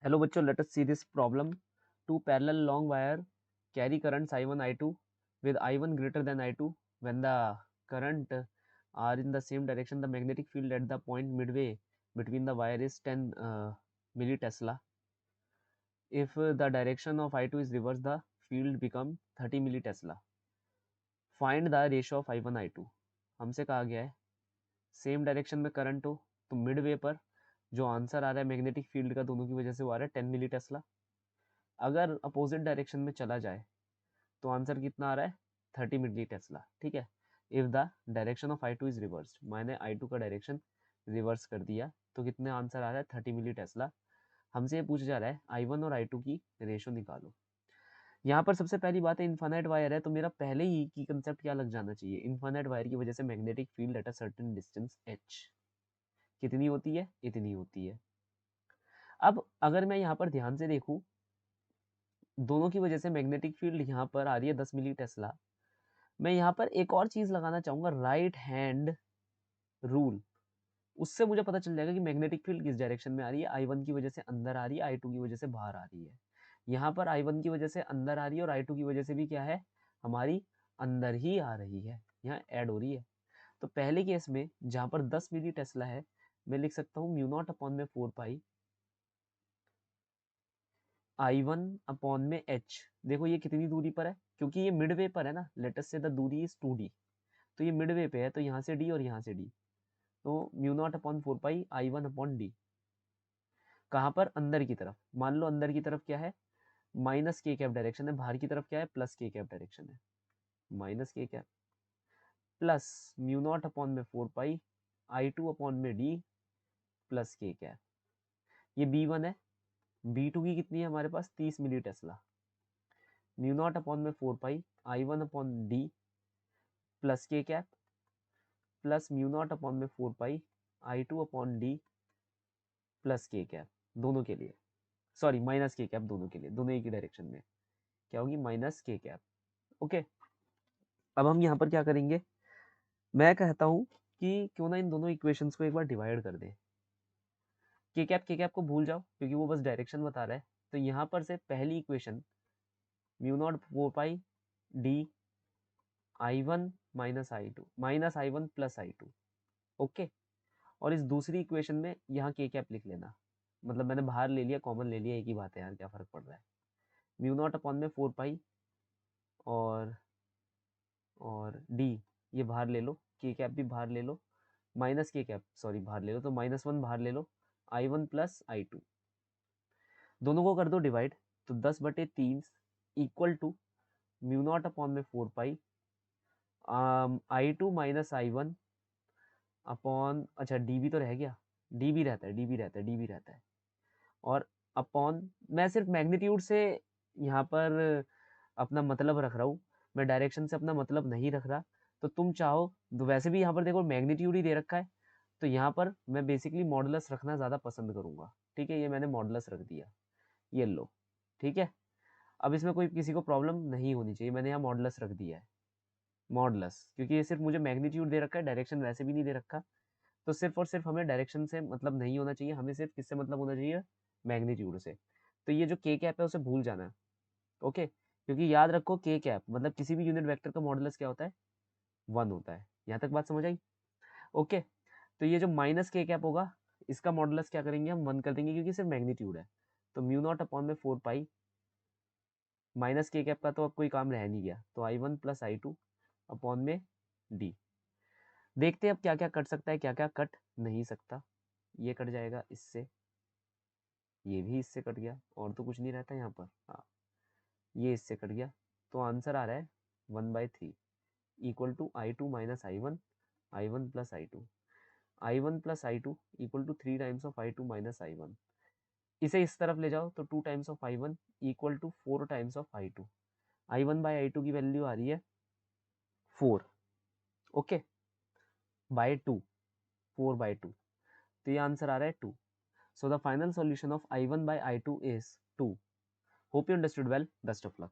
Hello बच्चों, let us see this problem. Two parallel long wire carry currents I1 I2 with I1 greater than I2. When the current are in the same direction, the magnetic field at the point midway between the wire is 10 millitesla. If the direction of I2 is reversed, the field become 30 millitesla. Find the ratio of I1 I2. हमसे कहा गया है same direction में current हो तो Midway पर जो answer आ रहा है मैग्नेटिक फील्ड का दोनों की वजह से वो आ रहा है 10 मिली टेस्ला। अगर अपोजिट डायरेक्शन में चला जाए तो आंसर कितना आ रहा है 30 मिली टेस्ला। ठीक है, if the direction of I two is reverse, मैंने आई टू का डायरेक्शन रिवर्स कर दिया तो कितने आंसर आ रहा है 30 मिली टेस्ला। हमसे ये पूछा जा रहा है आई वन और आई टू की रेशो निकालो। यहाँ पर सबसे पहली बात है इन्फाइनाइट वायर है तो मेरा पहले ही की कंसेप्ट क्या लग जाना चाहिए, इन्फाइनाइट वायर की वजह से magnetic field at a certain distance h कितनी होती है, इतनी होती है। अब अगर मैं यहाँ पर ध्यान से देखूं दोनों की वजह से मैग्नेटिक फील्ड यहाँ पर आ रही है 10 मिली टेस्ला। मैं यहाँ पर एक और चीज लगाना चाहूंगा, राइट हैंड रूल। उससे मुझे पता चल जाएगा कि मैग्नेटिक फील्ड किस डायरेक्शन में आ रही है। आई वन की वजह से अंदर आ रही है, आई टू की वजह से बाहर आ रही है। यहाँ पर आई वन की वजह से अंदर आ रही है और आई टू की वजह से भी क्या है हमारी अंदर ही आ रही है, यहाँ ऐड हो रही है। तो पहले केस में जहाँ पर 10 मिली टेस्ला है मैं लिख सकता हूँ म्यू नॉट अपॉन में 4 पाई आई वन अपॉन में एच। देखो ये कितनी दूरी पर है, क्योंकि ये मिडवे पर है ना, लेटस से द दूरी इज 2d, तो ये मिडवे पे है तो यहाँ से d और यहाँ से d, तो mu not upon 4 pi I one upon D. कहाँ पर, अंदर की तरफ। मान लो अंदर की तरफ क्या है माइनस के कैप डायरेक्शन है, बाहर की तरफ क्या है प्लस के कैप डायरेक्शन है, minus K cap plus mu not upon में 4 पाई आई टू अपॉन में डी प्लस के कैप। ये बी वन है, बी टू की कितनी है हमारे पास 30 milli tesla, mu not upon में 4 pi I one upon D plus K cap plus mu not upon में 4 pi I two upon D plus K cap, दोनों के लिए, सॉरी माइनस के कैप दोनों के लिए, दोनों एक ही डायरेक्शन में क्या होगी माइनस के कैप। ओके, अब हम यहाँ पर क्या करेंगे, मैं कहता हूँ कि क्यों ना इन दोनों इक्वेशंस को एक बार डिवाइड कर दें। के कैप को भूल जाओ क्योंकि वो बस डायरेक्शन बता रहा है। तो यहाँ पर से पहली equation mu naught 4 pi D I one minus I one plus I two. Okay, और इस दूसरी इक्वेशन में यहाँ के कैप लिख लेना, मतलब मैंने बाहर ले लिया, कॉमन ले लिया, एक ही बात है यार, क्या फर्क पड़ रहा है। म्यू नॉट अपॉन में 4 पाई और डी ये बाहर ले लो, के कैप भी बाहर ले लो, माइनस के कैप सॉरी बाहर ले लो, तो माइनस वन बाहर ले लो, I one plus I two, दोनों को कर दो डिवाइड, तो 10/3 equal to mu not upon में 4 pi I two minus I one upon, अच्छा डी भी तो रह गया, डी भी रहता है, डी भी रहता है, डी भी रहता है, और अपॉन, मैं सिर्फ मैग्नीट्यूड से यहाँ पर अपना मतलब रख रहा हूँ, मैं डायरेक्शन से अपना मतलब नहीं रख रहा। तो तुम चाहो तो वैसे भी यहाँ पर देखो मैग्नीट्यूड ही दे रखा है, तो यहाँ पर मैं बेसिकली मॉडुलस रखना ज़्यादा पसंद करूँगा। ठीक है, ये मैंने मॉडुलस रख दिया, ये लो। ठीक है, अब इसमें कोई किसी को प्रॉब्लम नहीं होनी चाहिए, मैंने यहाँ मॉडुलस रख दिया है, मॉडुलस, क्योंकि ये सिर्फ मुझे मैग्नीट्यूड दे रखा है, डायरेक्शन वैसे भी नहीं दे रखा। तो सिर्फ और सिर्फ हमें डायरेक्शन से मतलब नहीं होना चाहिए, हमें सिर्फ किससे मतलब होना चाहिए, मैग्नीट्यूड से। तो ये जो के कैप है उसे भूल जाना है। ओके, क्योंकि याद रखो के कैप मतलब किसी भी यूनिट वेक्टर का मॉडुलस क्या होता है 1 होता है। यहाँ तक बात समझ आई। ओके, तो ये जो माइनस के कैप होगा इसका मॉडुलस क्या करेंगे हम 1 कर देंगे, क्योंकि सिर्फ मैग्नीट्यूड है। तो म्यू नॉट अपॉन में 4 पाई माइनस के कैप का तो अब कोई काम रह नहीं गया, तो आई one plus I two upon में डी। देखते हैं अब क्या क्या कट सकता है, क्या क्या कट नहीं सकता। ये कट जाएगा इससे, ये भी इससे कट गया, और तो कुछ नहीं रहता यहाँ पर। हाँ, ये इससे कट गया, तो आंसर आ रहा है 1/3 equal to I two minus I one plus I one plus I two equal to 3 times of I two minus I one. इसे इस तरफ ले जाओ तो 2 times of I one equal to 4 times of I two. I one by I two की value आ रही है 4, ओके, बाय 2, 4/2, तो ये आंसर आ रहा है 2। So the final solution of I1 by I2 is 2. Hope you understood well. Best of luck.